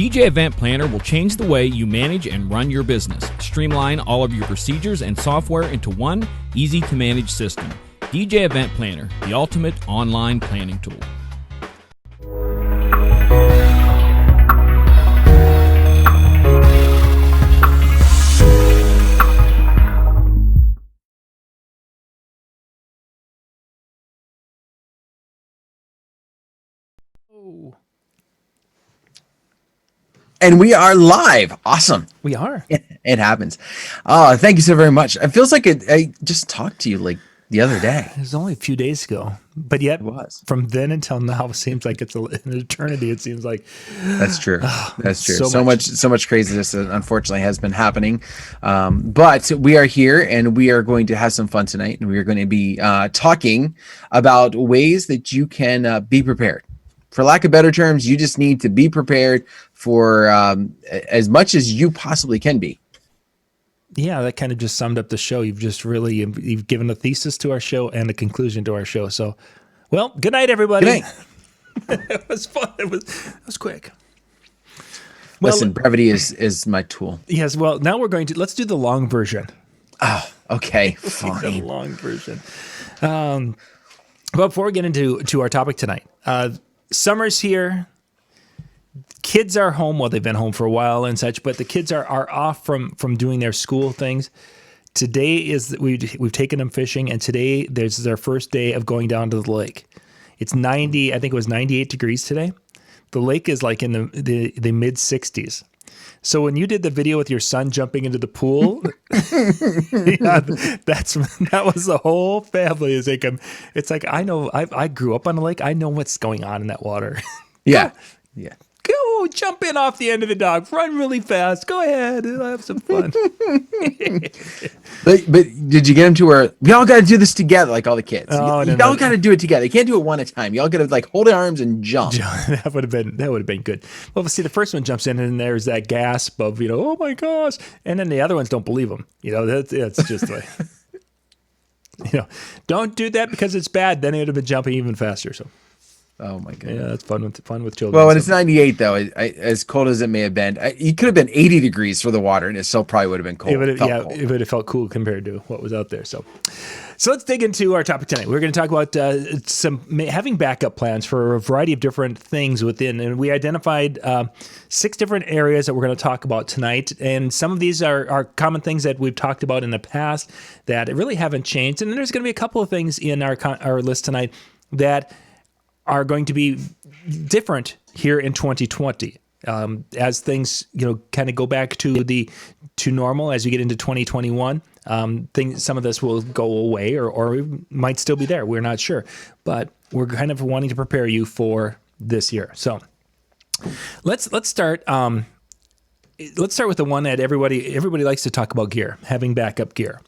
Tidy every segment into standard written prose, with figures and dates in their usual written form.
DJ Event Planner will change the way you manage and run your business. Streamline all of your procedures and software into one easy-to-manage system. DJ Event Planner, the ultimate online planning tool. And we are live. Awesome. We are. It happens. Oh, thank you so very much. It feels like I just talked to you like the other day. It was only a few days ago, but yet from then until now, it seems like it's an eternity. It seems like that's true. That's true. So much craziness that unfortunately has been happening. But we are here and we are going to have some fun tonight. And we are going to be talking about ways that you can be prepared. For lack of better terms, you just need to be prepared for as much as you possibly can be. Yeah, that kind of just summed up the show. You've given a thesis to our show and a conclusion to our show. So, well, good night, everybody. Good night. It was fun. It was quick. Listen, brevity is my tool. Yes. Well, now let's do the long version. Oh, okay. Fine. The long version. But before we get into our topic tonight, summer's here. Kids are home. Well, they've been home for a while and such, but the kids are off from doing their school things. Today is we've taken them fishing, and today there's their first day of going down to the lake. It's 90. I think it was 98 degrees today. The lake is like in the mid 60s. So when you did the video with your son jumping into the pool, yeah, that was the whole family. It's like I know I grew up on the lake. I know what's going on in that water. Yeah, yeah. Go jump in off the end of the dock. Run really fast. Go ahead. We'll have some fun. But did you get him to where we all got to do this together, like all the kids? Oh, you all got to do it together. You can't do it one at a time. You all got to like hold their arms and jump. That would have been good. Well, see, the first one jumps in and there's that gasp of oh my gosh, and then the other ones don't believe him. That's just like don't do that because it's bad. Then it would have been jumping even faster. So. Oh my god! Yeah, that's fun with children. Well, when it's 98 though, as cold as it may have been, it could have been 80 degrees for the water, and it still probably would have been cold. It would have felt cool compared to what was out there. So let's dig into our topic tonight. We're going to talk about having backup plans for a variety of different things within, and we identified 6 different areas that we're going to talk about tonight. And some of these are common things that we've talked about in the past that really haven't changed. And then there's going to be a couple of things in our list tonight that are going to be different here in 2020 as things kind of go back to normal as we get into 2021. Some of this will go away or might still be there. We're not sure, but we're kind of wanting to prepare you for this year. So let's start. Let's start with the one that everybody likes to talk about: gear, having backup gear.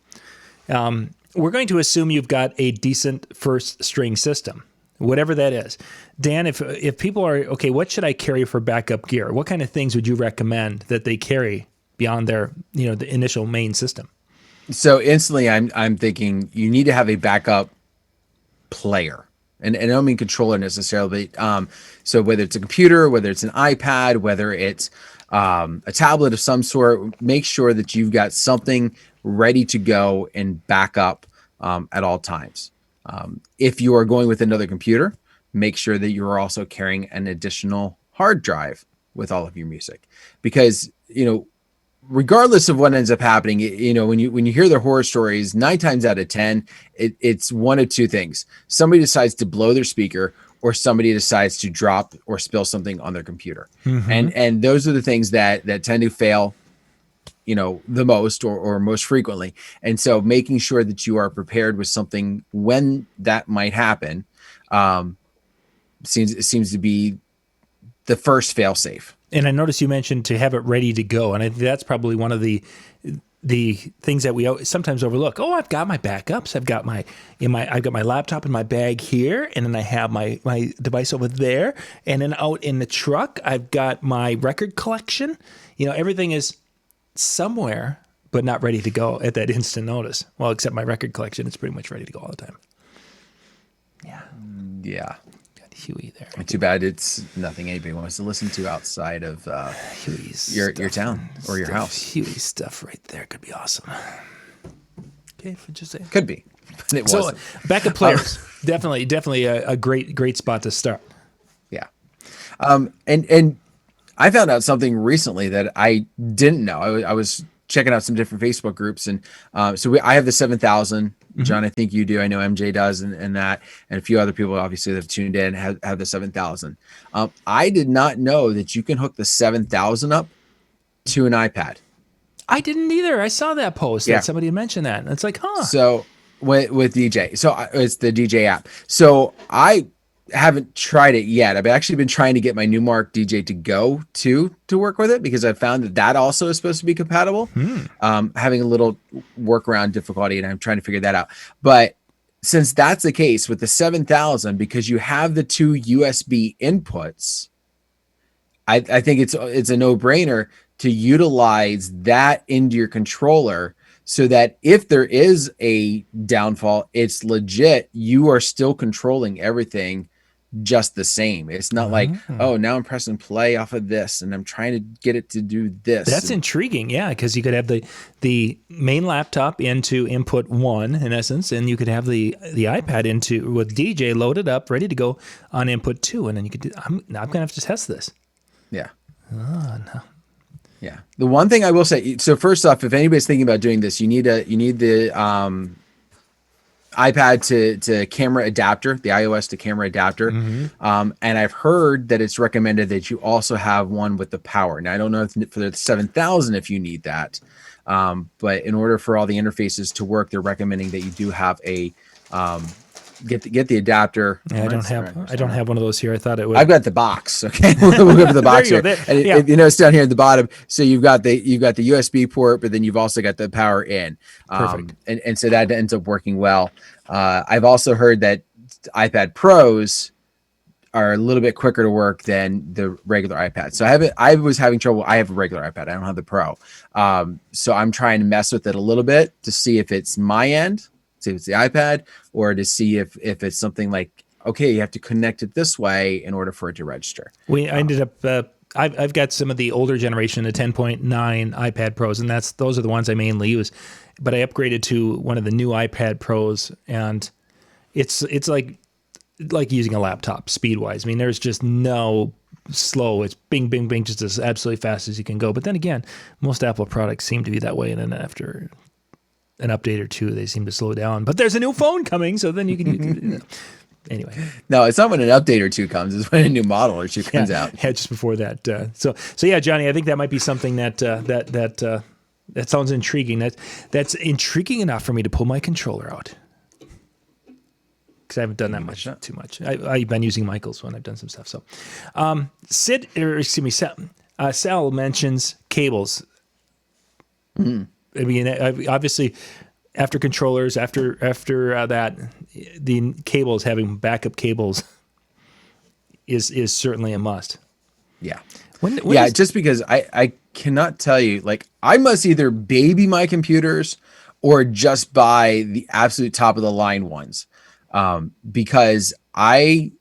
We're going to assume you've got a decent first string system. Whatever that is. Dan, if people are, okay, what should I carry for backup gear? What kind of things would you recommend that they carry beyond their, the initial main system? So instantly I'm thinking you need to have a backup player. And I don't mean controller necessarily, but so whether it's a computer, whether it's an iPad, whether it's a tablet of some sort, make sure that you've got something ready to go and back up at all times. If you are going with another computer, make sure that you are also carrying an additional hard drive with all of your music, because, regardless of what ends up happening, when you hear the horror stories, 9 times out of 10, it's one of two things. Somebody decides to blow their speaker, or somebody decides to drop or spill something on their computer. Mm-hmm. And those are the things that tend to fail the most or most frequently. And so making sure that you are prepared with something when that might happen seems to be the first fail safe. And I noticed you mentioned to have it ready to go. And I think that's probably one of the things that we sometimes overlook. Oh, I've got my backups. I've got my laptop in my bag here, and then I have my device over there, and then out in the truck I've got my record collection. Everything is somewhere, but not ready to go at that instant notice. Well, except my record collection, it's pretty much ready to go all the time. Yeah. Yeah. Huey there. Too bad it's nothing anybody wants to listen to outside of Huey's your stuff. town or your house. Huey's stuff right there could be awesome. Okay, just say. Could be, but it So wasn't. backup players, definitely a great spot to start. Yeah. And I found out something recently that I didn't know. I was checking out some different Facebook groups, and I have the 7,000. John, I think you do. I know MJ does, and that, and a few other people obviously that have tuned in have the 7,000. I did not know that you can hook the 7,000 up to an iPad. I didn't either. I saw that post Yeah. that somebody had mentioned that, and it's like, huh? So with DJ, it's the DJ app. So I haven't tried it yet. I've actually been trying to get my Newmark DJ to go to work with it, because I found that also is supposed to be compatible. Having a little workaround difficulty, and I'm trying to figure that out. But since that's the case with the 7,000, because you have the two USB inputs, I think it's a no-brainer to utilize that into your controller, so that if there is a downfall, it's legit. You are still controlling everything just the same. It's not like, oh, now I'm pressing play off of this and I'm trying to get it to do this. That's intriguing, yeah, because you could have the main laptop into input 1 in essence, and you could have the iPad into with DJ loaded up, ready to go on input 2, and then you could do. I'm gonna have to test this. Yeah. Oh no. Yeah. The one thing I will say, so first off, if anybody's thinking about doing this, you need the iPad to camera adapter, the iOS to camera adapter. And I've heard that it's recommended that you also have one with the power. Now, I don't know if for the 7,000 if you need that, but in order for all the interfaces to work, they're recommending that you do have a get the adapter. Yeah, I don't have one of those here. I thought it would. I've got the box. Okay, we'll go to the box here. And yeah. you know, it's down here at the bottom. So you've got the USB port, but then you've also got the power in. Perfect. And so that ends up working well. I've also heard that iPad Pros are a little bit quicker to work than the regular iPad. So I was having trouble. I have a regular iPad. I don't have the Pro. So I'm trying to mess with it a little bit to see if it's my end, see if it's the iPad, or to see if it's something like, okay, you have to connect it this way in order for it to register. I ended up. I've got some of the older generation, the 10.9 iPad Pros, and those are the ones I mainly use. But I upgraded to one of the new iPad Pros, and it's like using a laptop speed wise. I mean, there's just no slow. It's bing, bing, bing, just as absolutely fast as you can go. But then again, most Apple products seem to be that way, and then after an update or two, they seem to slow down. But there's a new phone coming, so then you can. Anyway, no, it's not when an update or two comes. It's when a new model or two comes out. Yeah, just before that. So yeah, Johnny, I think that might be something that sounds intriguing. That's intriguing enough for me to pull my controller out, because I haven't done that too much. I've been using Michael's when I've done some stuff. So, Sal mentions cables. I mean, obviously, after controllers, after that, the cables, having backup cables is certainly a must. Yeah. When just because I cannot tell you, like, I must either baby my computers or just buy the absolute top of the line ones. Because I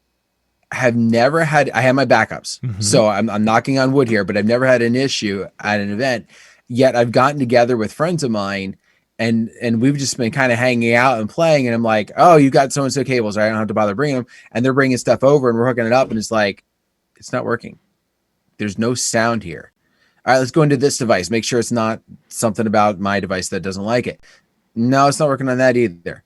have never had, I have my backups. So I'm knocking on wood here, but I've never had an issue at an event. Yet I've gotten together with friends of mine, and we've just been kind of hanging out and playing. And I'm like, oh, you got so-and-so cables, right? I don't have to bother bringing them. And they're bringing stuff over and we're hooking it up. And it's like, it's not working. There's no sound here. All right, let's go into this device. Make sure it's not something about my device that doesn't like it. No, it's not working on that either.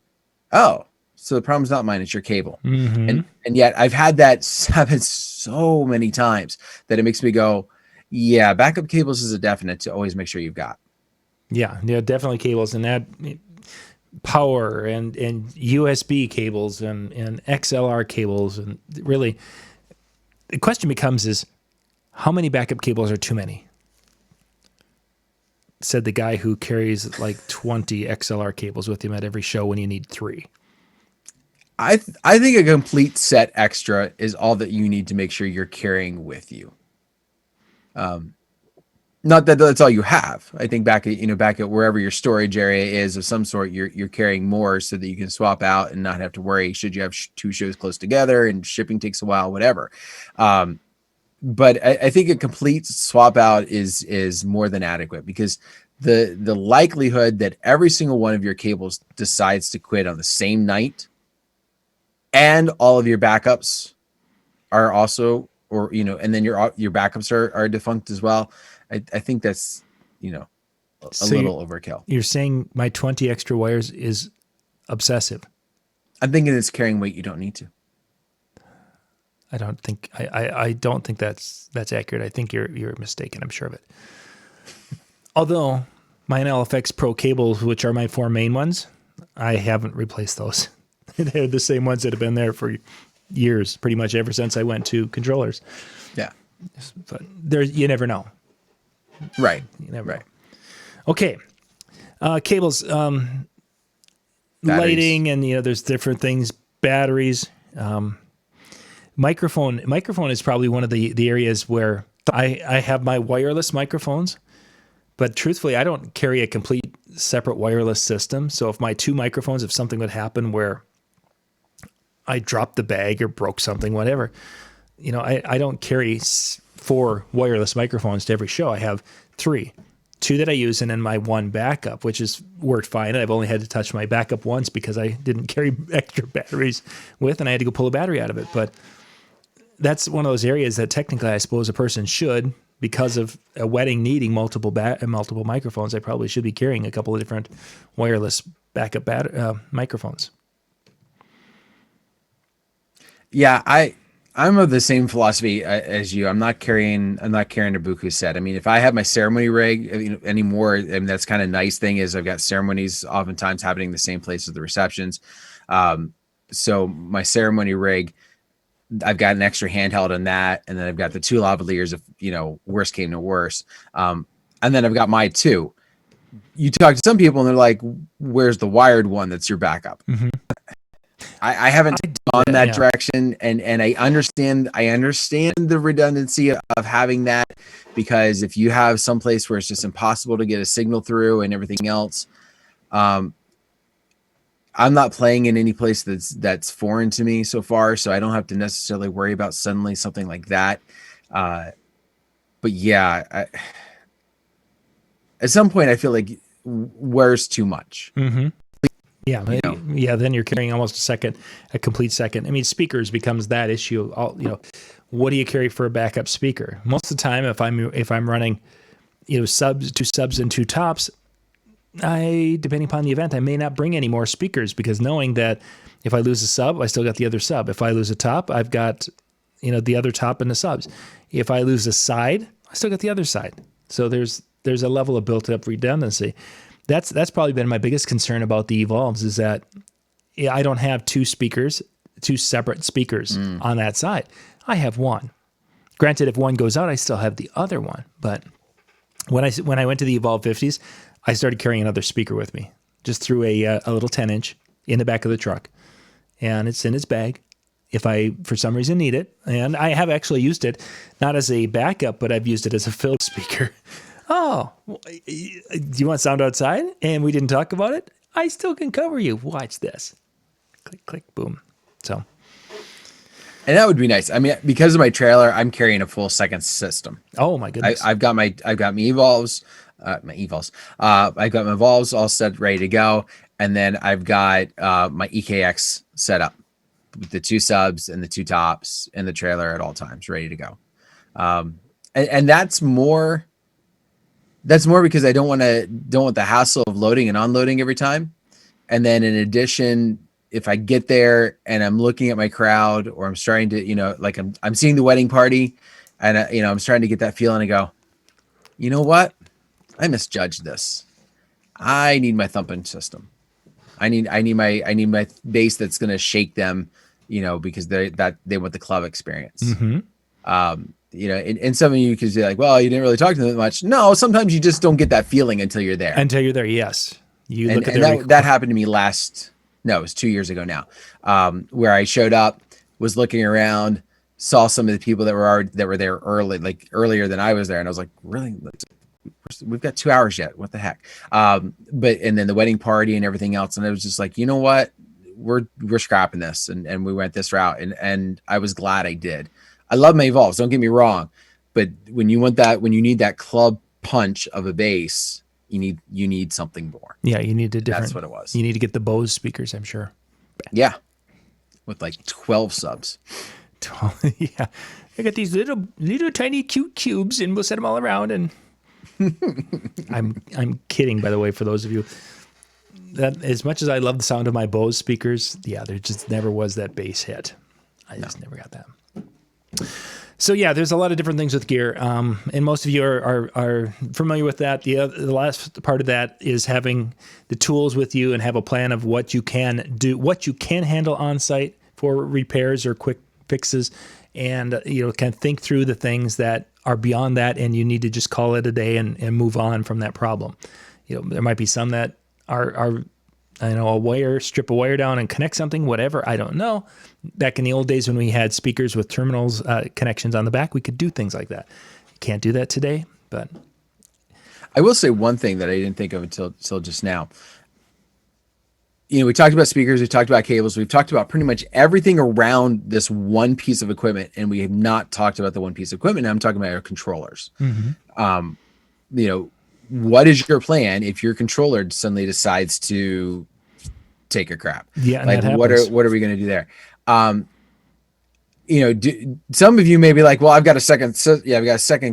Oh, so the problem's not mine, it's your cable. And yet I've had that happen so many times that it makes me go, yeah, backup cables is a definite to always make sure you've got. Yeah, definitely cables, and that power and USB cables and XLR cables, and really the question becomes is, how many backup cables are too many? Said the guy who carries like 20 XLR cables with him at every show when you need 3. I think a complete set extra is all that you need to make sure you're carrying with you. Not that that's all you have. I think back at wherever your storage area is of some sort, you're carrying more so that you can swap out and not have to worry should you have two shows close together and shipping takes a while, whatever. But I think a complete swap out is more than adequate, because the likelihood that every single one of your cables decides to quit on the same night, and all of your backups are also, and then your backups are defunct as well. I think that's, a little overkill. You're saying my 20 extra wires is obsessive. I'm thinking it's carrying weight you don't need to. I don't think that's accurate. I think you're mistaken. I'm sure of it. Although my NLFX Pro cables, which are my 4 main ones, I haven't replaced those. They're the same ones that have been there for years, pretty much ever since I went to controllers. Yeah. But you never know. Right. You never know. Okay. Cables, lighting, and there's different things, batteries, microphone is probably one of the areas where I have my wireless microphones, but truthfully, I don't carry a complete separate wireless system. So if my 2 microphones, if something would happen where I dropped the bag or broke something, whatever, I don't carry 4 wireless microphones to every show. I have 3, 2 that I use, and then my 1 backup, which has worked fine. I've only had to touch my backup once because I didn't carry extra batteries with, and I had to go pull a battery out of it. But that's one of those areas that technically I suppose a person should, because of a wedding needing multiple microphones, I probably should be carrying a couple of different wireless backup microphones. Yeah, I'm of the same philosophy as you. I'm not carrying a Buku set. I mean, if I have my ceremony rig anymore, and that's kind of nice thing is I've got ceremonies oftentimes happening in the same place as the receptions. So my ceremony rig, I've got an extra handheld on that, and then I've got the 2 lavaliers if worst came to worst. And then I've got my 2. You talk to some people and they're like, "Where's the wired one that's your backup?" Mm-hmm. I haven't gone that direction, and I understand the redundancy of having that, because if you have some place where it's just impossible to get a signal through and everything else, I'm not playing in any place that's foreign to me so far, so I don't have to necessarily worry about suddenly something like that. But yeah, at some point I feel like where's too much. Mm-hmm. Yeah, yeah. Then you're carrying almost a complete second. I mean, speakers becomes that issue. What do you carry for a backup speaker? Most of the time, if I'm running, 2 subs and 2 tops, depending upon the event, I may not bring any more speakers, because knowing that if I lose a sub, I still got the other sub. If I lose a top, I've got the other top and the subs. If I lose a side, I still got the other side. So there's a level of built up redundancy. That's probably been my biggest concern about the Evolves, is that I don't have 2 separate speakers on that side. I have 1. Granted, if one goes out, I still have the other one. But when I went to the Evolve 50s, I started carrying another speaker with me. Just threw a little 10-inch in the back of the truck, and it's in its bag if I, for some reason, need it. And I have actually used it, not as a backup, but I've used it as a fill speaker. Oh, do you want sound outside? And we didn't talk about it? I still can cover you. Watch this. Click, click, boom. So. And that would be nice. I mean, because of my trailer, I'm carrying a full second system. Oh my goodness. I've got my Evolves, I've got my Evolves all set, ready to go. And then I've got my EKX set up with the 2 subs and the 2 tops and the trailer at all times, ready to go. And that's more because I don't want the hassle of loading and unloading every time. And then in addition, if I get there and I'm looking at my crowd, or I'm starting to, I'm seeing the wedding party, and I'm starting to get that feeling and go, you know what? I misjudged this. I need my thumping system. I need my bass that's going to shake them, because they want the club experience. Mm-hmm. And some of you could be like, well, you didn't really talk to them that much. No, sometimes you just don't get that feeling until you're there. Yes. That happened to me it was 2 years ago now, where I showed up, was looking around, saw some of the people that were there earlier than I was there. And I was like, really? we've got 2 hours yet. What the heck? And then the wedding party and everything else. And I was just like, you know what? We're scrapping this. And we went this route. And I was glad I did. I love my Evolves. Don't get me wrong. But when you need that club punch of a bass, you need something more. Yeah. You need a different, that's what it was. You need to get the Bose speakers, I'm sure. Yeah. With like 12 subs. Yeah. I got these little tiny cute cubes and we'll set them all around. And I'm kidding, by the way, for those of you that as much as I love the sound of my Bose speakers, yeah, there just never was that bass hit. I just never got that. So yeah, there's a lot of different things with gear. And most of you are familiar with that. The last part of that is having the tools with you and have a plan of what you can do, what you can handle on site for repairs or quick fixes. And, kind of think through the things that are beyond that, and you need to just call it a day and move on from that problem. There might be some that are strip a wire down and connect something, whatever. I don't know. Back in the old days when we had speakers with terminals connections on the back, we could do things like that. You can't do that today, but. I will say one thing that I didn't think of until just now. We talked about speakers, we talked about cables, we've talked about pretty much everything around this one piece of equipment, and we have not talked about the one piece of equipment. I'm talking about our controllers. Mm-hmm. What is your plan if your controller suddenly decides to take a crap? Yeah, like what are we going to do there? Some of you may be like, well, I've got a second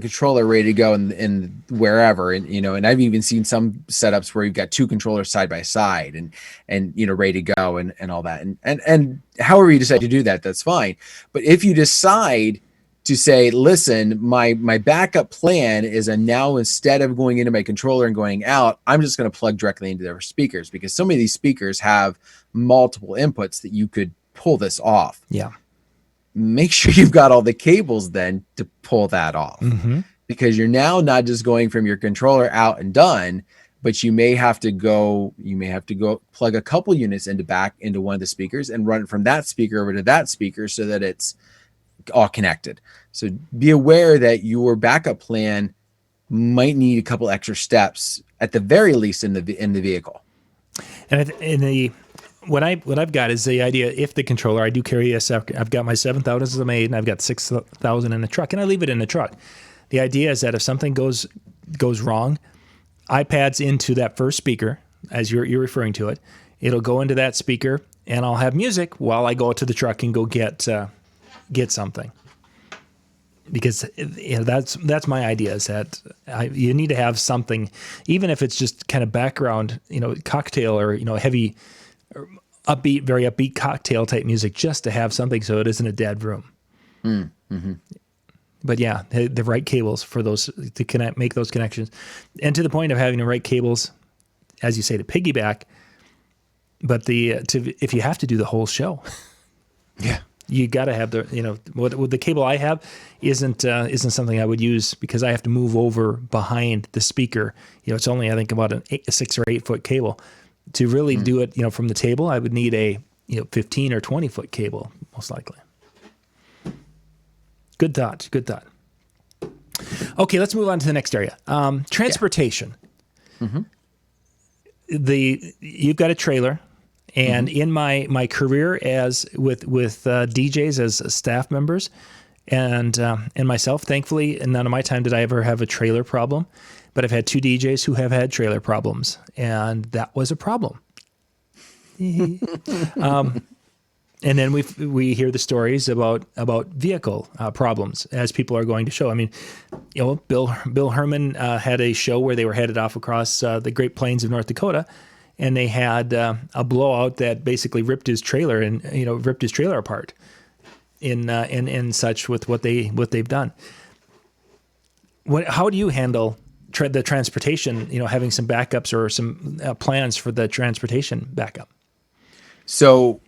controller ready to go in wherever. And I've even seen some setups where you've got 2 controllers side by side and ready to go and all that. And however you decide to do that, that's fine. But if you decide to say, listen, my backup plan is now instead of going into my controller and going out, I'm just going to plug directly into their speakers, because some of these speakers have multiple inputs that you could pull this off. Yeah. Make sure you've got all the cables then to pull that off, mm-hmm. because you're now not just going from your controller out and done, but you may have to go plug a couple units into one of the speakers and run it from that speaker over to that speaker so that it's all connected. So be aware that your backup plan might need a couple extra steps at the very least in the vehicle. And what I've got is the idea, if the controller, I do carry I've got my 7,000 as a maid, and I've got 6,000 in the truck, and I leave it in the truck. The idea is that if something goes wrong, iPad's into that first speaker, as you're referring to it. It'll go into that speaker, and I'll have music while I go to the truck and go get something. Because that's my idea, is that you need to have something, even if it's just kind of background, cocktail or heavy, upbeat, very upbeat cocktail type music, just to have something so it isn't a dead room. Mm-hmm. But yeah, the right cables for those to make those connections, and to the point of having the right cables, as you say, to piggyback. But if you have to do the whole show, yeah. You got to have what the cable I have isn't something I would use, because I have to move over behind the speaker. It's only, I think, about a 6 or 8 foot cable. To really do it, from the table, I would need a 15 or 20 foot cable, most likely. Good thought. Okay, let's move on to the next area. Transportation. Yeah. Mm-hmm. You've got a trailer. And in my career as with DJs as staff members, and myself, thankfully, in none of my time did I ever have a trailer problem. But I've had 2 DJs who have had trailer problems, and that was a problem. And then we hear the stories about vehicle problems as people are going to show. I mean, Bill Herman had a show where they were headed off across the Great Plains of North Dakota. And they had a blowout that basically ripped his trailer apart in such with what they've done. How do you handle the transportation? Having some backups or some plans for the transportation backup. So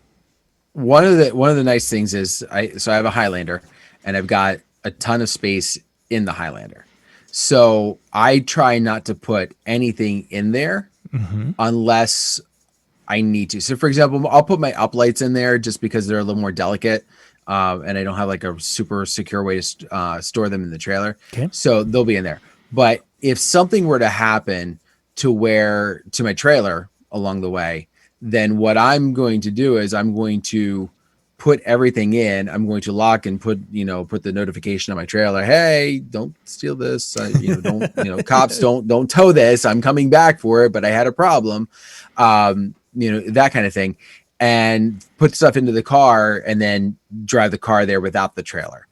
one of the nice things is I have a Highlander, and I've got a ton of space in the Highlander. So I try not to put anything in there. Mm-hmm. Unless I need to. So for example, I'll put my uplights in there just because they're a little more delicate. And I don't have like a super secure way to store them in the trailer. Okay. So they'll be in there. But if something were to happen to my trailer along the way, then what I'm going to do is I'm going to put everything in. I'm going to lock and put the notification on my trailer. Hey, don't steal this. Don't, cops don't tow this. I'm coming back for it, but I had a problem. That kind of thing, and put stuff into the car and then drive the car there without the trailer.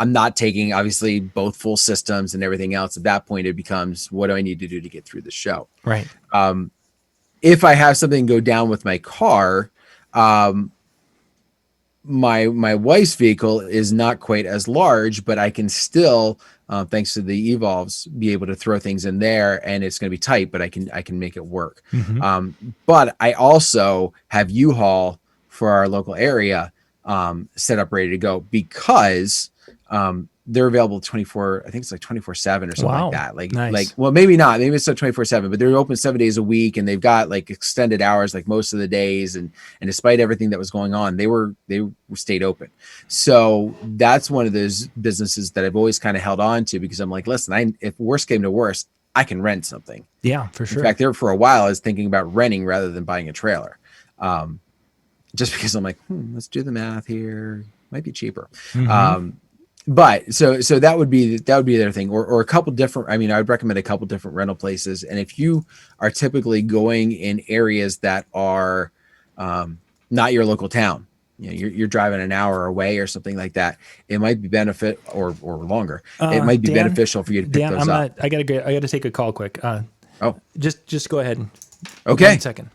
I'm not taking obviously both full systems and everything else. At that point, it becomes, what do I need to do to get through the show? Right. If I have something go down with my car, my wife's vehicle is not quite as large, but I can still, thanks to the evolves, be able to throw things in there, and it's going to be tight, but I can make it work. But I also have U-Haul for our local area set up ready to go, because they're available 24, I think it's like 24/7 or something like that. Nice. Well, maybe not, maybe it's not 24/7, but they're open 7 days a week, and they've got like extended hours, like most of the days. And despite everything that was going on, they stayed open. So that's one of those businesses that I've always kind of held on to, because I'm like, listen, if worst came to worst, I can rent something. Yeah, for sure. In fact, there for a while, I was thinking about renting rather than buying a trailer. Just because I'm like, let's do the math here. Might be cheaper. But so that would be the other thing, or a couple different. I mean, I would recommend a couple different rental places. And if you are typically going in areas that are not your local town, you're driving an hour away or something like that, it might be benefit or longer. It might be beneficial for you to pick those up. I gotta take a call quick. Just go ahead. Okay. 1 second.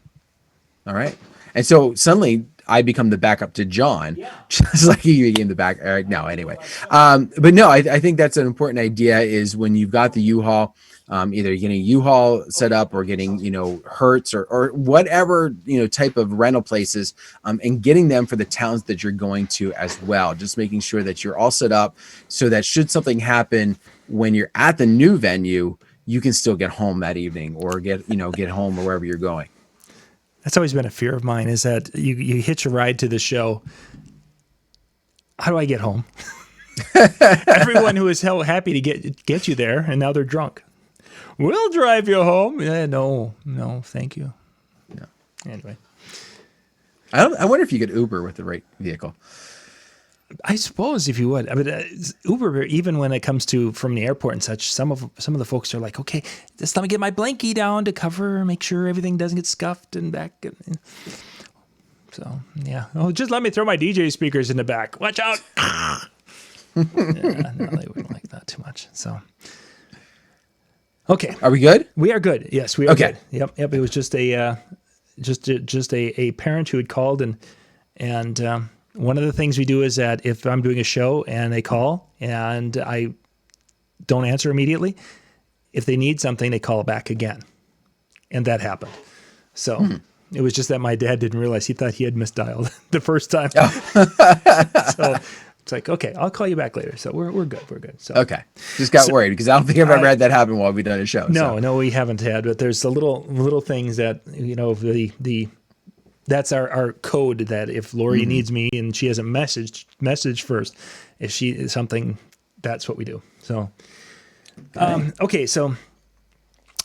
All right. And so suddenly I become the backup to John, just like you became the back. No, anyway. But no, I think that's an important idea, is when you've got the U-Haul, either getting U-Haul set up or getting, Hertz or whatever, type of rental places, and getting them for the towns that you're going to as well. Just making sure that you're all set up so that should something happen when you're at the new venue, you can still get home that evening, or get home or wherever you're going. That's always been a fear of mine, is that you hitch a ride to the show. How do I get home? Everyone who is happy to get you there, and now they're drunk. We'll drive you home. No, thank you. No. Anyway. I wonder if you could Uber with the right vehicle. I suppose if you would. I mean, Uber, even when it comes to from the airport and such, some of the folks are like, okay, just let me get my blankie down to cover, make sure everything doesn't get scuffed and back. So, yeah. Oh, just let me throw my DJ speakers in the back. Watch out. No, they wouldn't like that too much. So, okay. Are we good? We are good. Yes, we are good. Yep. It was just a parent who had called, and one of the things we do is that if I'm doing a show and they call and I don't answer immediately, if they need something, they call back again. And that happened. So it was just that my dad didn't realize. He thought he had misdialed the first time. So it's like, okay, I'll call you back later. So we're good. We're good. So okay. Just got worried, because I don't think I've ever had that happen while we've done a show. No, we haven't had, but there's the little things that, that's our code, that if Lori needs me and she hasn't message first, if she is something, that's what we do. So, okay. So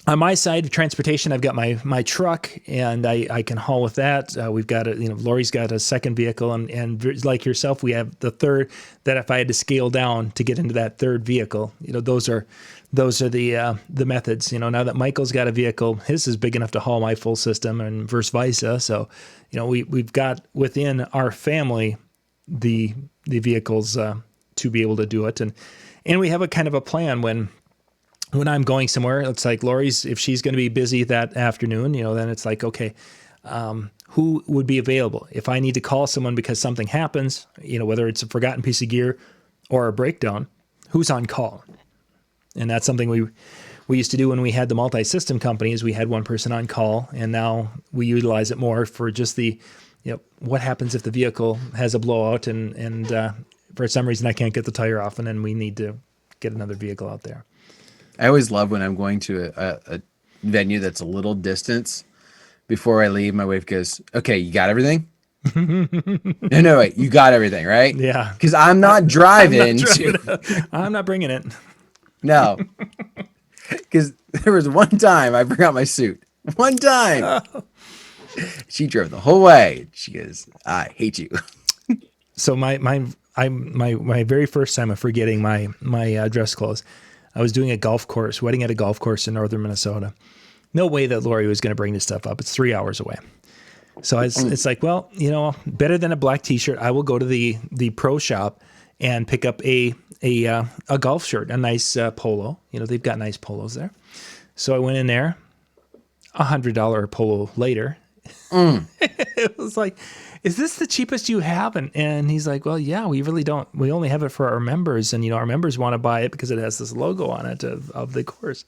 on my side of transportation, I've got my truck, and I can haul with that. We've got Lori's got a second vehicle, and like yourself, we have the third, that if I had to scale down to get into that third vehicle, those are the methods. Now that Michael's got a vehicle, his is big enough to haul my full system, and vice versa. So, we've got within our family the vehicles to be able to do it, and we have a kind of a plan when I'm going somewhere. It's like Lori's, if she's going to be busy that afternoon, then it's like, okay, who would be available if I need to call someone because something happens, whether it's a forgotten piece of gear or a breakdown, who's on call. And that's something we used to do when we had the multi-system companies. We had one person on call, and now we utilize it more for just the, what happens if the vehicle has a blowout and for some reason I can't get the tire off, and then we need to get another vehicle out there. I always love when I'm going to a venue that's a little distance. Before I leave, my wife goes, okay, you got everything? No, wait, you got everything, right? Yeah. Because I'm not driving. I'm not bringing it. No, because there was one time I forgot my suit. One time. She drove the whole way. She goes, "I hate you." So my very first time of forgetting my dress clothes, I was doing a golf course, wedding at a golf course in northern Minnesota. No way that Lori was going to bring this stuff up. It's 3 hours away. So it's like, well, better than a black T-shirt. I will go to the pro shop and pick up a golf shirt, a nice polo. They've got nice polos there. So I went in there. $100 polo later. It was like, is this the cheapest you have? And he's like, well, yeah, we really don't. We only have it for our members, and our members want to buy it because it has this logo on it of the course.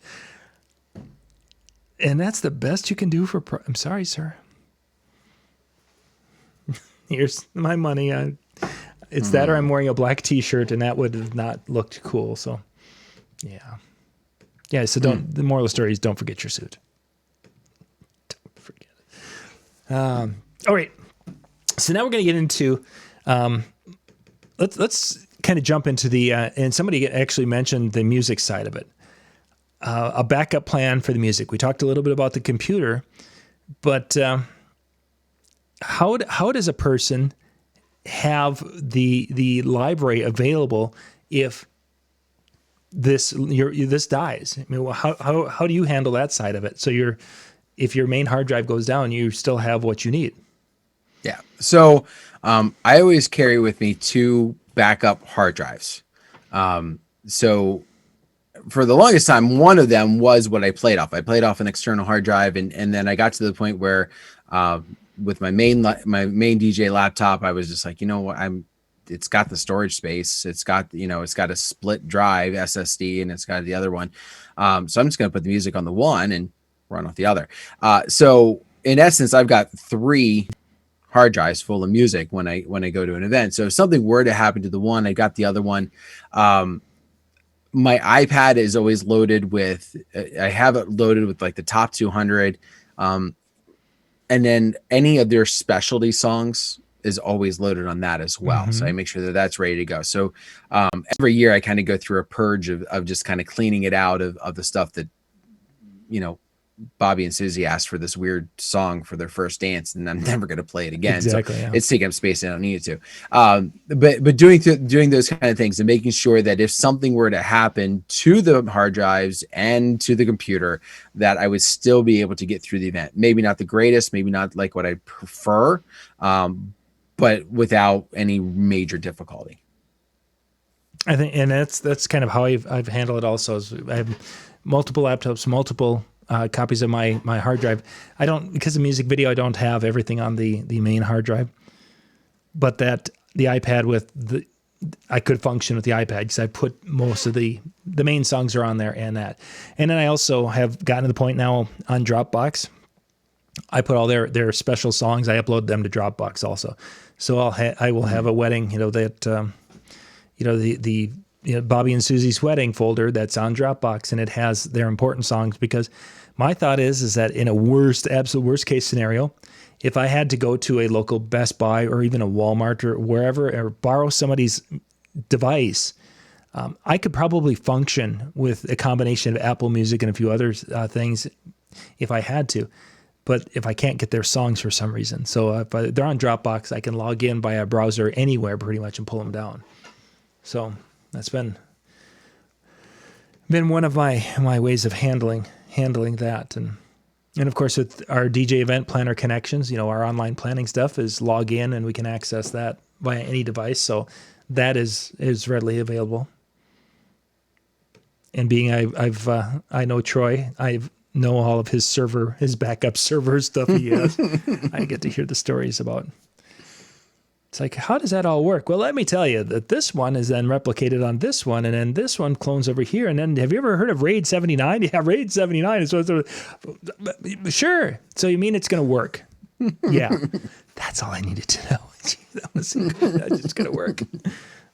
And that's the best you can do for. I'm sorry, sir. Here's my money. It's that, or I'm wearing a black T-shirt, and that would have not looked cool. So, yeah. So don't. The moral of the story is don't forget your suit. Don't forget it. All right. So now we're going to get into. Let's kind of jump into the. And somebody actually mentioned the music side of it. A backup plan for the music. We talked a little bit about the computer, but how does a person have the library available if this dies? I mean, how do you handle that side of it? So if your main hard drive goes down, you still have what you need. Yeah. So I always carry with me 2 backup hard drives. So for the longest time, one of them was what I played off. I played off an external hard drive, and then I got to the point where with my main DJ laptop, I was just like, it's got the storage space. It's got a split drive SSD, and it's got the other one. So I'm just going to put the music on the one and run off the other. So in essence, I've got 3 hard drives full of music when I go to an event. So if something were to happen to the one, I got the other one. My iPad is always loaded with, I have it loaded with like the top 200. And then any of their specialty songs is always loaded on that as well. Mm-hmm. So I make sure that that's ready to go. So every year I kind of go through a purge of just kind of cleaning it out of the stuff that, Bobby and Susie asked for this weird song for their first dance, and I'm never going to play it again. Exactly, so it's taking up space. And I don't need it to. But doing those kind of things and making sure that if something were to happen to the hard drives and to the computer, that I would still be able to get through the event. Maybe not the greatest, maybe not like what I prefer, but without any major difficulty. I think, and that's kind of how I've handled it. Also, is I have multiple laptops, multiple copies of my hard drive. I don't, because of music video, I don't have everything on the main hard drive, but that the iPad I could function with the iPad because I put most of the main songs are on there and that. And then I also have gotten to the point now on Dropbox. I put all their special songs. I upload them to Dropbox also. So I will have a wedding, that, the Bobby and Susie's wedding folder that's on Dropbox, and it has their important songs, because my thought is that in a absolute worst case scenario, if I had to go to a local Best Buy or even a Walmart or wherever, or borrow somebody's device, I could probably function with a combination of Apple Music and a few other things if I had to. But if I can't get their songs for some reason, so if they're on Dropbox, I can log in by a browser anywhere pretty much and pull them down. So that's been one of my ways of handling that. And of course, with our DJ Event Planner connections, our online planning stuff is log in and we can access that via any device. So that is readily available. And being I know Troy, I know all of his backup server stuff he has. I get to hear the stories about. It's like, how does that all work? Well, let me tell you that this one is then replicated on this one, and then this one clones over here. And then, have you ever heard of RAID 79? Yeah, RAID 79 is sure. So you mean it's going to work? Yeah, that's all I needed to know. That was it's going to work.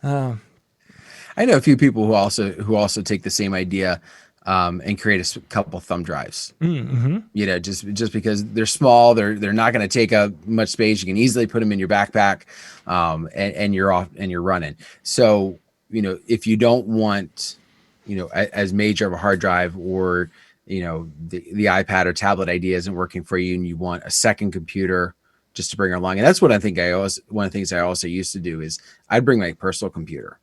I know a few people who also take the same idea and create a couple thumb drives. Mm-hmm. Just because they're small, they're not going to take up much space. You can easily put them in your backpack, and you're off and you're running. So if you don't want as major of a hard drive, or the iPad or tablet idea isn't working for you and you want a second computer just to bring along. And that's what I think one of the things I also used to do is I'd bring my personal computer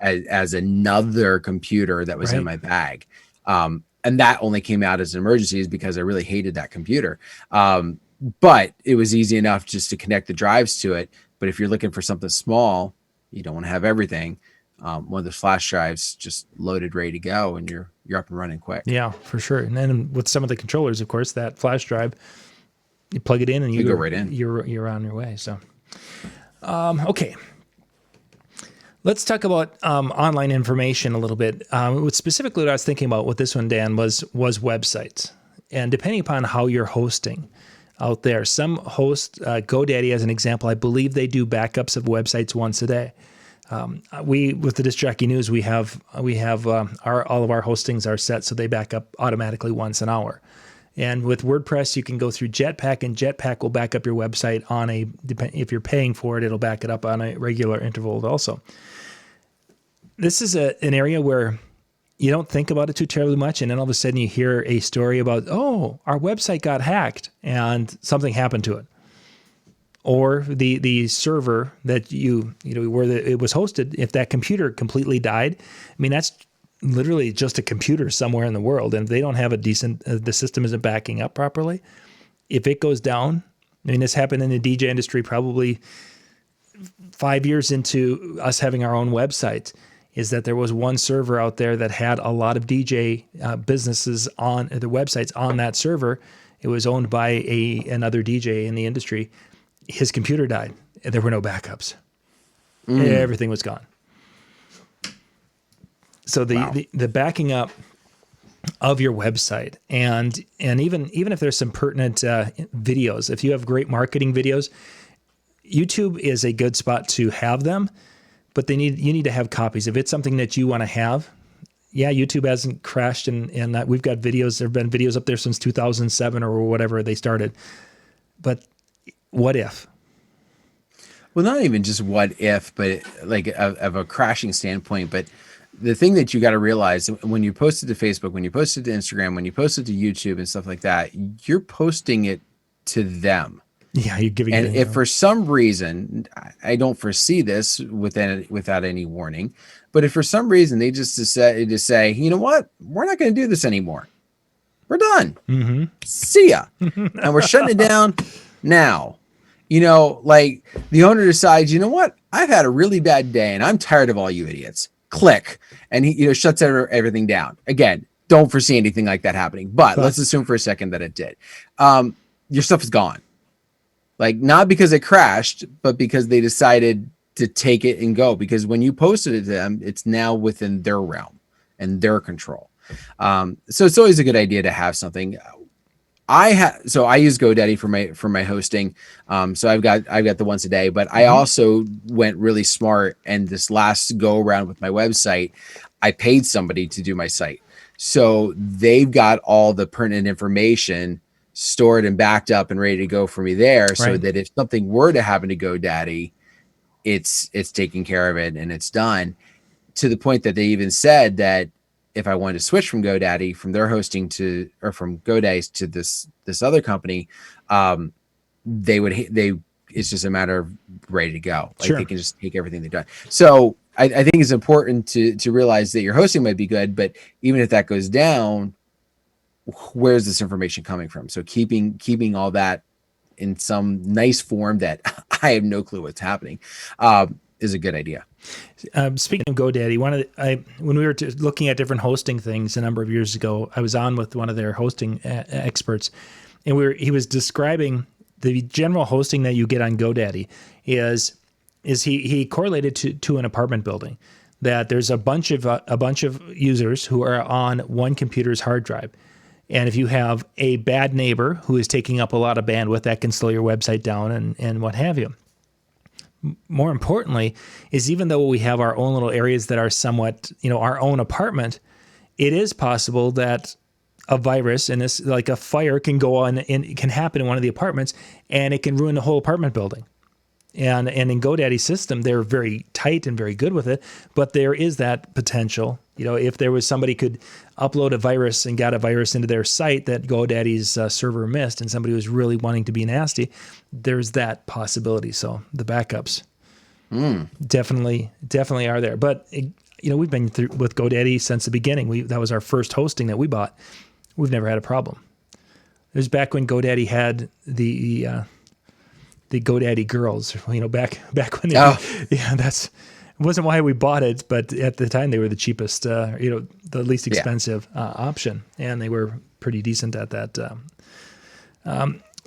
as another computer that was in my bag. And that only came out as an emergency is because I really hated that computer. But it was easy enough just to connect the drives to it. But if you're looking for something small, you don't want to have everything. One of the flash drives just loaded, ready to go, and you're up and running quick. Yeah, for sure. And then with some of the controllers, of course, that flash drive, you plug it in and you go right in. You're on your way. So, okay. Let's talk about online information a little bit. Specifically, what I was thinking about with this one, Dan, was websites. And depending upon how you're hosting out there, some hosts, GoDaddy as an example, I believe they do backups of websites once a day. With the Disc Jockey News, we have all of our hostings are set so they back up automatically once an hour. And with WordPress, you can go through Jetpack, and Jetpack will back up your website if you're paying for it, it'll back it up on a regular interval also. This is an area where you don't think about it too terribly much, and then all of a sudden you hear a story about, our website got hacked and something happened to it. Or the server that where it was hosted, if that computer completely died, I mean, that's literally just a computer somewhere in the world. And if they don't have the system isn't backing up properly, if it goes down, I mean, this happened in the DJ industry probably 5 years into us having our own website, is that there was one server out there that had a lot of DJ businesses on their websites on that server. It was owned by another DJ in the industry. His computer died, and there were no backups. Everything was gone. So the backing up of your website, and even if there's some pertinent videos, if you have great marketing videos, YouTube is a good spot to have them, but you need to have copies. If it's something that you want to have, YouTube hasn't crashed, and we've got videos. There have been videos up there since 2007 or whatever they started. But what if? Well, not even just what if, but like of a crashing standpoint. But the thing that you got to realize when you post it to Facebook, when you post it to Instagram, when you post it to YouTube and stuff like that, you're posting it to them. Yeah, you're giving. And if for some reason, I don't foresee this without any warning, but if for some reason they just decide to say, you know what, we're not going to do this anymore. We're done. Mm-hmm. See ya. And we're shutting it down now. Like the owner decides, you know what, I've had a really bad day and I'm tired of all you idiots. Click. And he, shuts everything down. Again, don't foresee anything like that happening, but let's assume for a second that it did. Your stuff is gone. Like, not because it crashed, but because they decided to take it and go. Because when you posted it to them, it's now within their realm and their control. So it's always a good idea to have something. I use GoDaddy for my hosting. So I've got the once a day, but I also went really smart. And this last go around with my website, I paid somebody to do my site. So they've got all the pertinent information stored and backed up and ready to go for me there. So that if something were to happen to GoDaddy, it's taken care of it and it's done, to the point that they even said that if I wanted to switch from GoDaddy, from their hosting from GoDaddy to this other company, it's just a matter of ready to go. Like they can just take everything they've done. So I think it's important to realize that your hosting might be good, but even if that goes down, where's this information coming from? So keeping all that in some nice form that I have no clue what's happening is a good idea. Speaking of GoDaddy, when we were looking at different hosting things a number of years ago, I was on with one of their hosting experts, and he was describing the general hosting that you get on GoDaddy is he correlated to an apartment building, that there's a bunch of users who are on one computer's hard drive. And if you have a bad neighbor who is taking up a lot of bandwidth, that can slow your website down and what have you. More importantly, is even though we have our own little areas that are somewhat, our own apartment, it is possible that a virus and this, like a fire, can go on and it can happen in one of the apartments and it can ruin the whole apartment building. And in GoDaddy's system, they're very tight and very good with it, but there is that potential If there was somebody could upload a virus and got a virus into their site that GoDaddy's server missed, and somebody was really wanting to be nasty, there's that possibility. So the backups definitely are there. But we've been through with GoDaddy since the beginning. That was our first hosting that we bought. We've never had a problem. It was back when GoDaddy had the GoDaddy girls. Back when it wasn't why we bought it, but at the time they were the cheapest, the least expensive option, and they were pretty decent at that.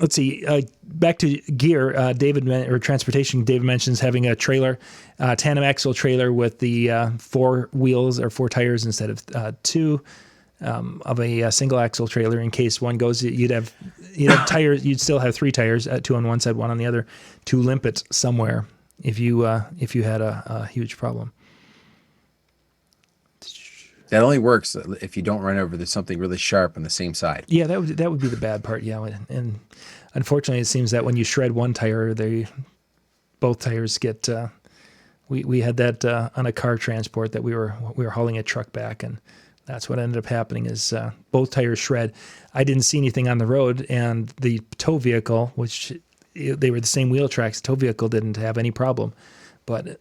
Let's see. Back to gear. Transportation. David mentions having a trailer, tandem axle trailer with the 4 wheels or 4 tires instead of 2 of a single axle trailer. In case one goes, you'd have tires. You'd still have 3 tires, 2 on one side, 1 on the other, to limp it somewhere if you had a huge problem. That only works if you don't run over something really sharp on the same side. Yeah, that would be the bad part. Yeah, and unfortunately, it seems that when you shred one tire, both tires get. We had that on a car transport that we were hauling a truck back, and that's what ended up happening is both tires shred. I didn't see anything on the road, and the tow vehicle, which they were the same wheel tracks, tow vehicle didn't have any problem, but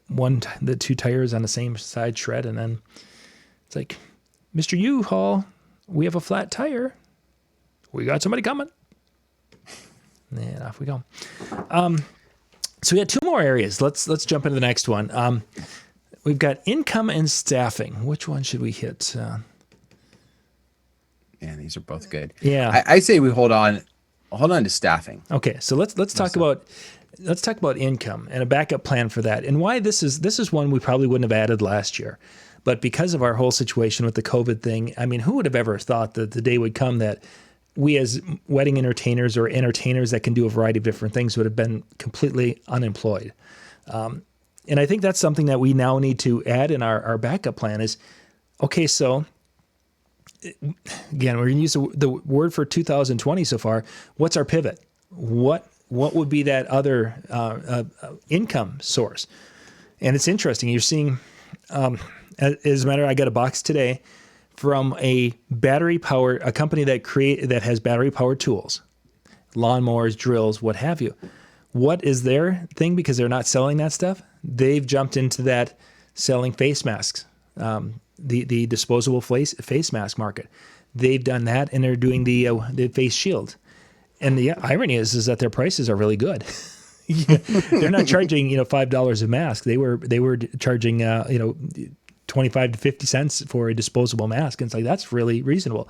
the 2 tires on the same side shred, and then. It's like, Mr. U-Haul, we have a flat tire. We got somebody coming. And off we go. So we got 2 more areas. Let's jump into the next one. We've got income and staffing. Which one should we hit? Man, these are both good. Yeah. I say we hold on to staffing. Okay, so let's talk about income and a backup plan for that, and why this is one we probably wouldn't have added last year. But because of our whole situation with the COVID thing, I mean, who would have ever thought that the day would come that we as wedding entertainers or entertainers that can do a variety of different things would have been completely unemployed? And I think that's something that we now need to add in our backup plan is, okay, so again, we're going to use the word for 2020 so far. What's our pivot? What would be that other income source? And it's interesting. You're seeing... as a matter, I got a box today from a company that has battery powered tools, lawnmowers, drills, what have you. What is their thing? Because they're not selling that stuff. They've jumped into that selling face masks, the disposable face mask market. They've done that, and they're doing the face shield. And the irony is that their prices are really good. Yeah, they're not charging $5 a mask. They were charging 25 to 50 cents for a disposable mask. And it's like, that's really reasonable.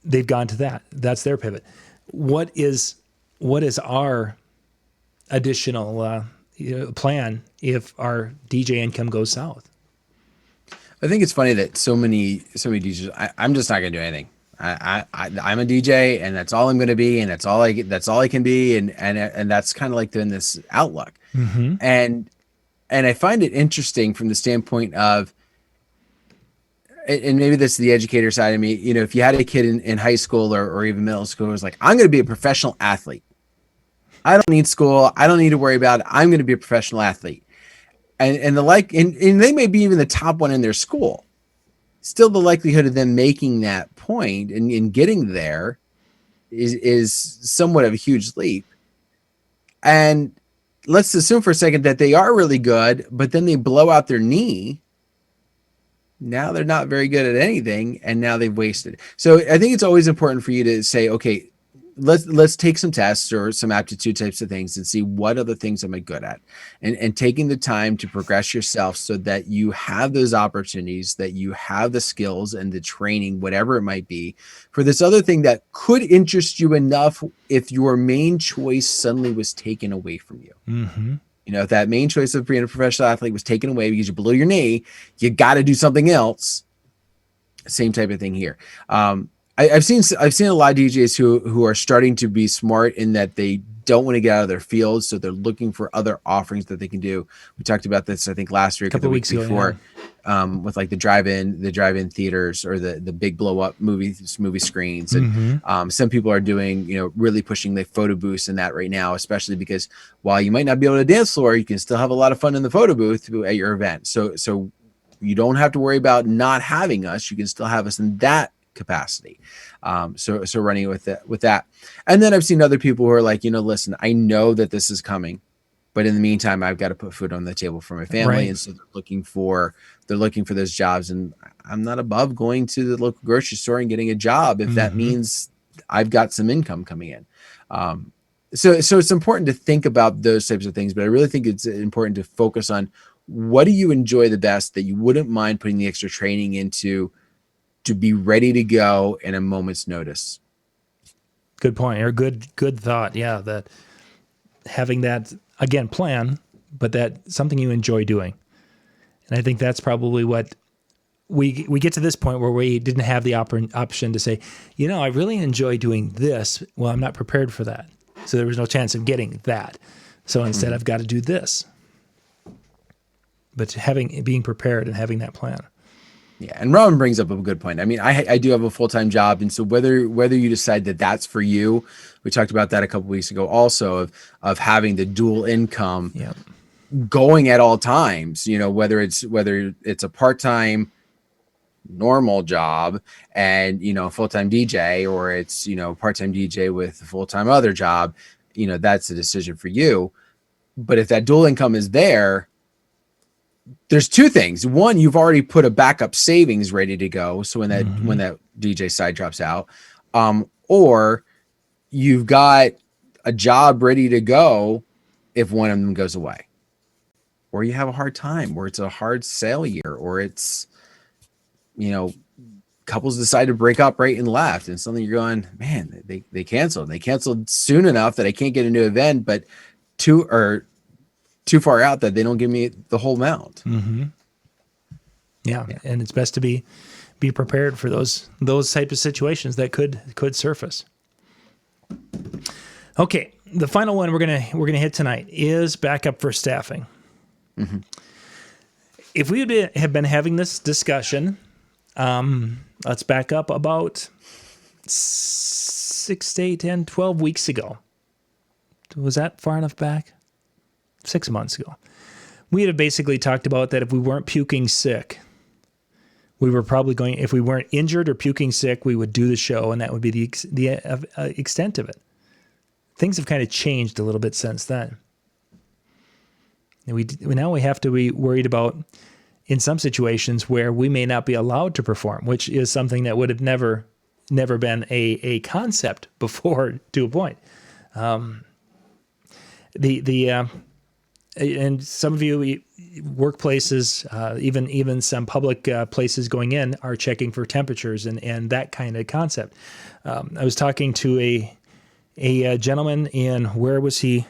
They've gone to that. That's their pivot. What is our additional plan if our DJ income goes south? I think it's funny that so many DJs. I'm just not going to do anything. I'm a DJ, and that's all I'm going to be, and that's all I can be, and that's kind of like doing this outlook. Mm-hmm. And I find it interesting from the standpoint of, and maybe this is the educator side of me. If you had a kid in high school or even middle school who was like, I'm going to be a professional athlete. I don't need school. I don't need to worry about it. I'm going to be a professional athlete. And they may be even the top one in their school. Still, the likelihood of them making that point and getting there is somewhat of a huge leap. And let's assume for a second that they are really good, but then they blow out their knee. Now they're not very good at anything, and now they've wasted. So I think it's always important for you to say, okay, let's take some tests or some aptitude types of things and see what other things am I good at, and taking the time to progress yourself so that you have those opportunities, that you have the skills and the training, whatever it might be, for this other thing that could interest you enough if your main choice suddenly was taken away from you. Mm-hmm. If that main choice of being a professional athlete was taken away because you blew your knee, you got to do something else. Same type of thing here. I've seen a lot of DJs who are starting to be smart in that they don't want to get out of their field, so they're looking for other offerings that they can do. We talked about this, I think, last week, a couple or the week before, with like the drive-in theaters or the big blow-up movie screens, and some people are doing, really pushing the photo booths in that right now, especially because while you might not be able to dance floor, you can still have a lot of fun in the photo booth at your event. So you don't have to worry about not having us. You can still have us in that capacity. So running with that. And then I've seen other people who are like, listen, I know that this is coming, but in the meantime, I've got to put food on the table for my family. Right. And so they're looking for those jobs. And I'm not above going to the local grocery store and getting a job if that means I've got some income coming in. So it's important to think about those types of things, but I really think it's important to focus on what do you enjoy the best that you wouldn't mind putting the extra training into to be ready to go in a moment's notice. Good point, or good thought. Yeah, that having that, again, plan, but that something you enjoy doing. And I think that's probably what we get to this point where we didn't have the option to say, I really enjoy doing this. Well, I'm not prepared for that. So there was no chance of getting that. So instead I've got to do this. But being prepared and having that plan. Yeah, and Robin brings up a good point. I mean, I do have a full-time job, and so whether you decide that that's for you, we talked about that a couple weeks ago also of having the dual income going at all times, whether it's a part-time normal job and full-time DJ, or it's part-time DJ with a full-time other job, that's a decision for you. But if that dual income is there's two things. One, you've already put a backup savings ready to go. So when that DJ side drops out, or you've got a job ready to go if one of them goes away, or you have a hard time, or it's a hard sale year, or it's, couples decide to break up right and left, and suddenly you're going, man, they canceled. They canceled soon enough that I can't get a new event, but too far out that they don't give me the whole amount. Yeah, and it's best to be prepared for those types of situations that could surface. Okay, the final one we're gonna hit tonight is backup for staffing. If we would have been having this discussion, let's back up about 6 to 8, 10, 12 weeks ago. Was that far enough back? 6 months ago, we had basically talked about that if we weren't puking sick, we were probably going, if we weren't injured or puking sick, we would do the show, and that would be the extent of it. Things have kind of changed a little bit since then. And now we have to be worried about, in some situations, where we may not be allowed to perform, which is something that would have never been a concept before, to a point. And some of you workplaces, even some public places going in, are checking for temperatures and that kind of concept. I was talking to a gentleman in, where was he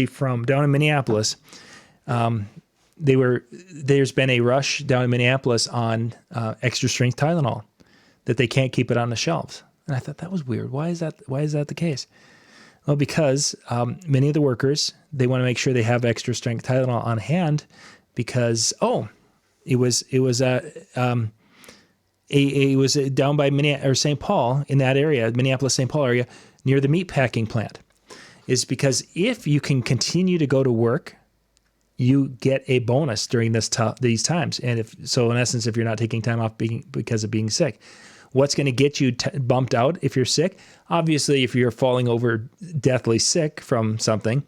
from? Down in Minneapolis. There's been a rush down in Minneapolis on extra strength Tylenol, that they can't keep it on the shelves. And I thought that was weird. Why is that the case? Well, because many of the workers, they want to make sure they have extra strength Tylenol on hand, because it was down by St. Paul, in that area, Minneapolis St. Paul area, near the meat packing plant. Is because if you can continue to go to work, you get a bonus during these times. And in essence, if you're not taking time off because of being sick. What's going to get you bumped out if you're sick? Obviously, if you're falling over deathly sick from something,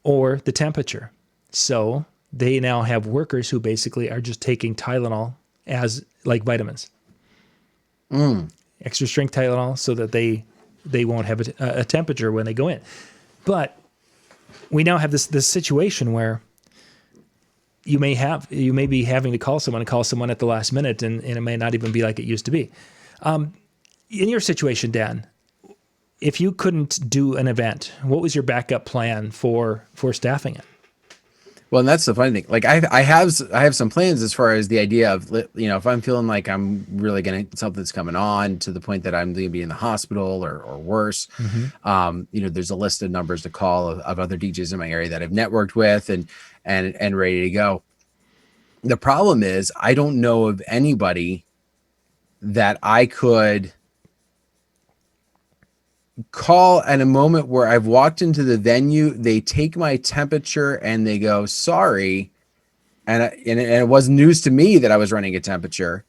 or the temperature. So they now have workers who basically are just taking Tylenol as like vitamins. Extra strength Tylenol, so that they won't have a temperature when they go in. But we now have this situation where you may be having to call someone at the last minute, and it may not even be like it used to be. In your situation, Dan, if you couldn't do an event, what was your backup plan for staffing it? Well, and that's the funny thing. Like I have some plans as far as the idea of, if I'm feeling like I'm really something's coming on to the point that I'm going to be in the hospital or worse, there's a list of numbers to call of other DJs in my area that I've networked with and ready to go. The problem is I don't know of anybody that I could call at a moment where I've walked into the venue, they take my temperature and they go, sorry, and it was news to me that I was running a temperature,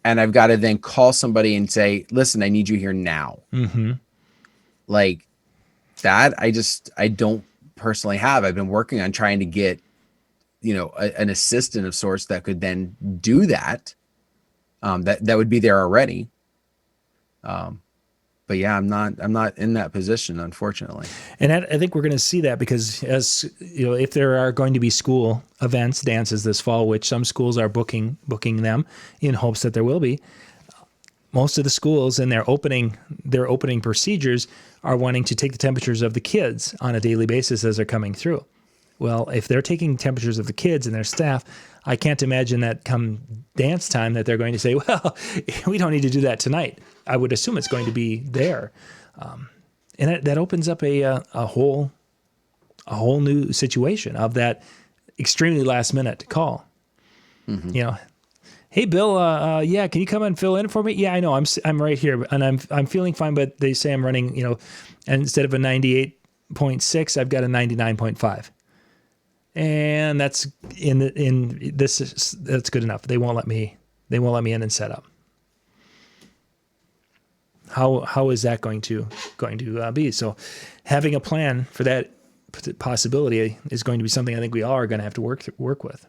and I've got to then call somebody and say, listen, I need you here now. Mm-hmm. Like that, I don't personally have. I've been working on trying to get, an assistant of sorts that could then do that. That would be there already. But yeah, I'm not in that position, unfortunately. And I think we're going to see that because, as you know, if there are going to be school events, dances this fall, which some schools are booking them in hopes that there will be, most of the schools in their opening procedures are wanting to take the temperatures of the kids on a daily basis as they're coming through. Well, if they're taking temperatures of the kids and their staff, I can't imagine that come dance time that they're going to say, well, we don't need to do that tonight. I would assume it's going to be there. And that opens up a whole new situation of that extremely last minute call. Mm-hmm. Hey, Bill, yeah, can you come and fill in for me? Yeah, I know, I'm right here, and I'm feeling fine, but they say I'm running, and instead of a 98.6, I've got a 99.5. And that's that's good enough. They won't let me in and set up. How is that going to be? So having a plan for that possibility is going to be something I think we all are going to have to work with.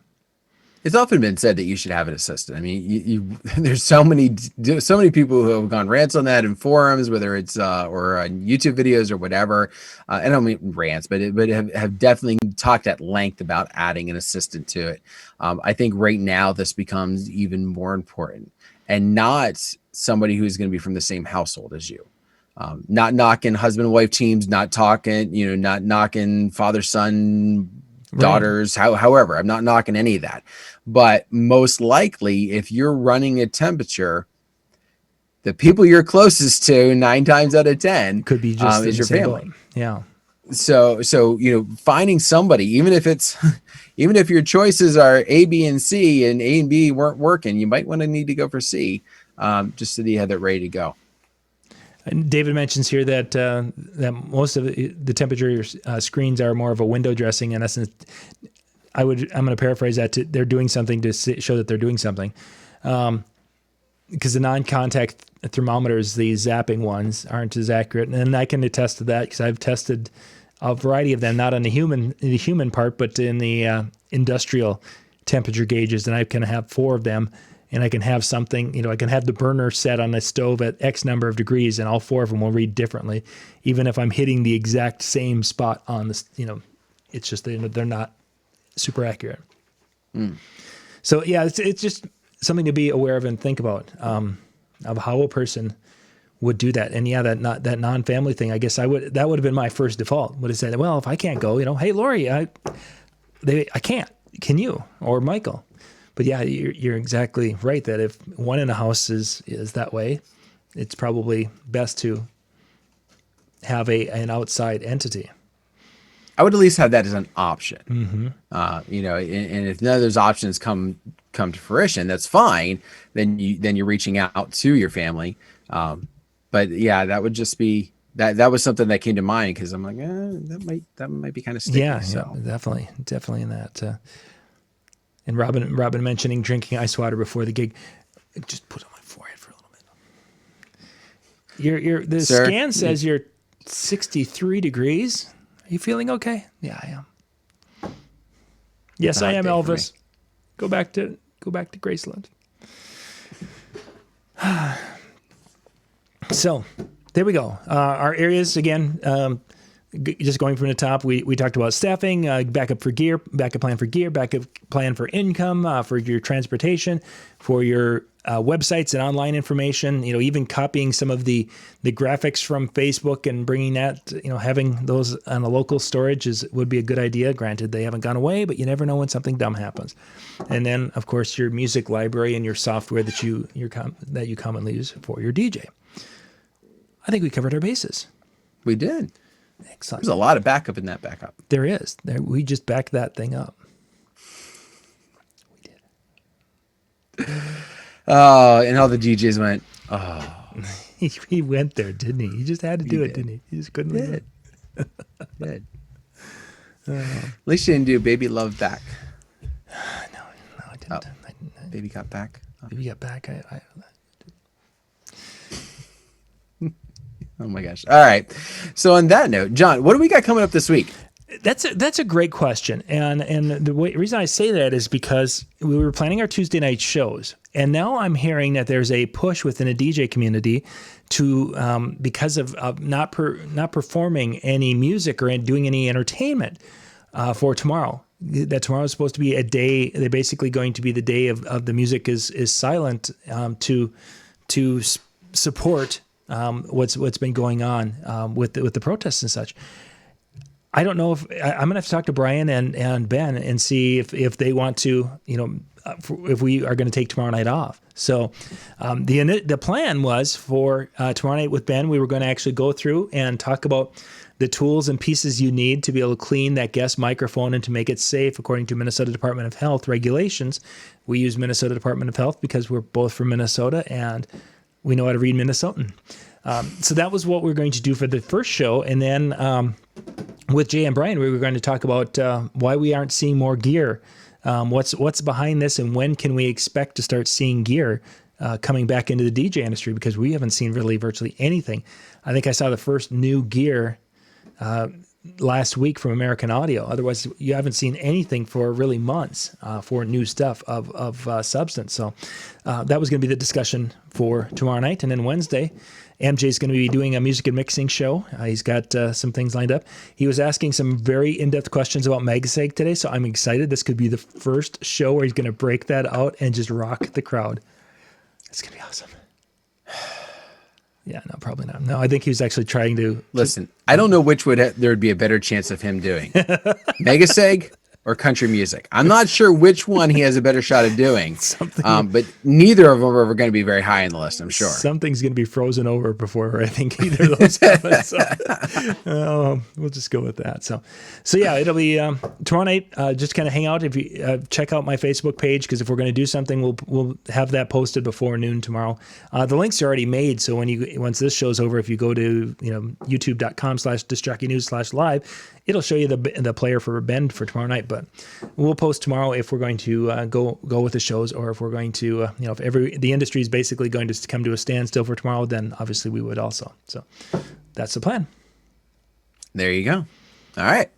It's often been said that you should have an assistant. I mean, there's so many people who have gone rants on that in forums, whether it's or on YouTube videos or whatever. I don't mean rants, but have definitely talked at length about adding an assistant to it. I think right now this becomes even more important, and not somebody who's going to be from the same household as you. Not knocking husband and wife teams, not knocking father son. Daughters, however, I'm not knocking any of that, but most likely if you're running a temperature, the people you're closest to 9 times out of 10 could be just is your family. Boat. Yeah. So finding somebody, even if your choices are A, B, and C, and A and B weren't working, you might need to go for C, just so that you have that ready to go. And David mentions here that most of the temperature screens are more of a window dressing. In essence, I'm going to paraphrase that. They're doing something to show that they're doing something, because the non-contact thermometers, these zapping ones, aren't as accurate. And I can attest to that because I've tested a variety of them, not on the human part, but in the industrial temperature gauges, and I can have 4 of them. And I can have something, I can have the burner set on the stove at X number of degrees, and all 4 of them will read differently, even if I'm hitting the exact same spot on this. It's just they're not super accurate. So yeah, it's just something to be aware of and think about, of how a person would do that. And yeah, that non-family thing. I guess that would have been my first default. Would have said, well, if I can't go, hey Lori, I can't. Can you or Michael? But yeah, you're exactly right that if one in a house is that way, it's probably best to have an outside entity. I would at least have that as an option. Mm-hmm. And if none of those options come to fruition, that's fine. Then you're reaching out to your family. But yeah, that would just be that was something that came to mind because I'm like, that might be kind of sticky. Yeah, definitely in that. And Robin mentioning drinking ice water before the gig. Just put it on my forehead for a little bit. The Sir, scan says you're 63 degrees. Are you feeling okay? Yeah, I am. Yes, I am, Elvis. Go back to Graceland. So there we go. Our areas again. Just going from the top, we talked about staffing, backup plan for gear, backup plan for income, for your transportation, for your websites and online information. Even copying some of the graphics from Facebook and bringing that, having those on a local storage would be a good idea. Granted, they haven't gone away, but you never know when something dumb happens. And then, of course, your music library and your software that you commonly use for your DJ. I think we covered our bases. We did. Excellent. There's a lot of backup in that backup. There is. We just backed that thing up. We did. Oh, and all the DJs went, oh. He went there, didn't he? He just had to do it, didn't he? He just couldn't leave it. Did. At least you didn't do Baby Love Back. Baby got back. Baby got back. Oh my gosh. All right. So on that note, John, what do we got coming up this week? That's a great question, and the reason I say that is because we were planning our Tuesday night shows, and now I'm hearing that there's a push within a DJ community to because of not performing any music or doing any entertainment for tomorrow. That tomorrow is supposed to be a day. They're basically going to be the day of the music is silent to support what's been going on with the protests and such. I don't know if I'm going to have to talk to Brian and Ben and see if they want to, if we are going to take tomorrow night off. So the plan was for tomorrow night with Ben, we were going to actually go through and talk about the tools and pieces you need to be able to clean that guest microphone and to make it safe according to Minnesota Department of Health regulations. We use Minnesota Department of Health because we're both from Minnesota and we know how to read Minnesotan. So that was what we were going to do for the first show. And then with Jay and Brian, we were going to talk about why we aren't seeing more gear. What's behind this, and when can we expect to start seeing gear coming back into the DJ industry? Because we haven't seen really virtually anything. I think I saw the first new gear last week from American Audio. Otherwise, you haven't seen anything for really months for new stuff of substance. So that was going to be the discussion for tomorrow night. And then Wednesday, MJ's going to be doing a music and mixing show. He's got some things lined up. He was asking some very in-depth questions about Megaseg today, so I'm excited. This could be the first show where he's going to break that out and just rock the crowd. It's going to be awesome. Yeah, no, probably not. No, I think he was actually trying to... Listen, I don't know which there would be a better chance of him doing. Megaseg or country music. I'm not sure which one he has a better shot of doing, but neither of them are going to be very high on the list, I'm sure. Something's going to be frozen over before I think either of those happen. So we'll just go with that. So yeah, it'll be tomorrow night. Just kind of hang out. If you check out my Facebook page, because if we're going to do something, we'll have that posted before noon tomorrow. The links are already made, so once this show's over, if you go to youtube.com/discjockeynews/live, it'll show you the player for Ben for tomorrow night. But we'll post tomorrow if we're going to go with the shows, or if we're going to, if the industry is basically going to come to a standstill for tomorrow, then obviously we would also. So that's the plan. There you go. All right.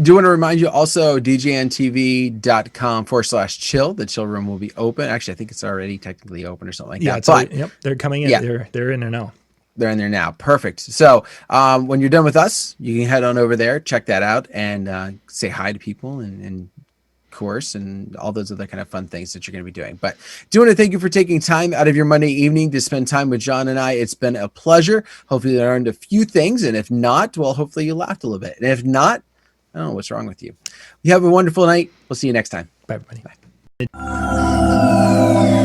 Do want to remind you also, djntv.com/chill. The chill room will be open. Actually, I think it's already technically open or something like that. Yep, they're coming in. Yeah. They're in there now. They're in there now. Perfect. So when you're done with us, you can head on over there, check that out, and say hi to people and course and all those other kind of fun things that you're going to be doing. But do want to thank you for taking time out of your Monday evening to spend time with John and I. It's been a pleasure. Hopefully you learned a few things, and if not, well, hopefully you laughed a little bit. And if not, I don't know what's wrong with you. You have a wonderful night. We'll see you next time. Bye, everybody. Bye.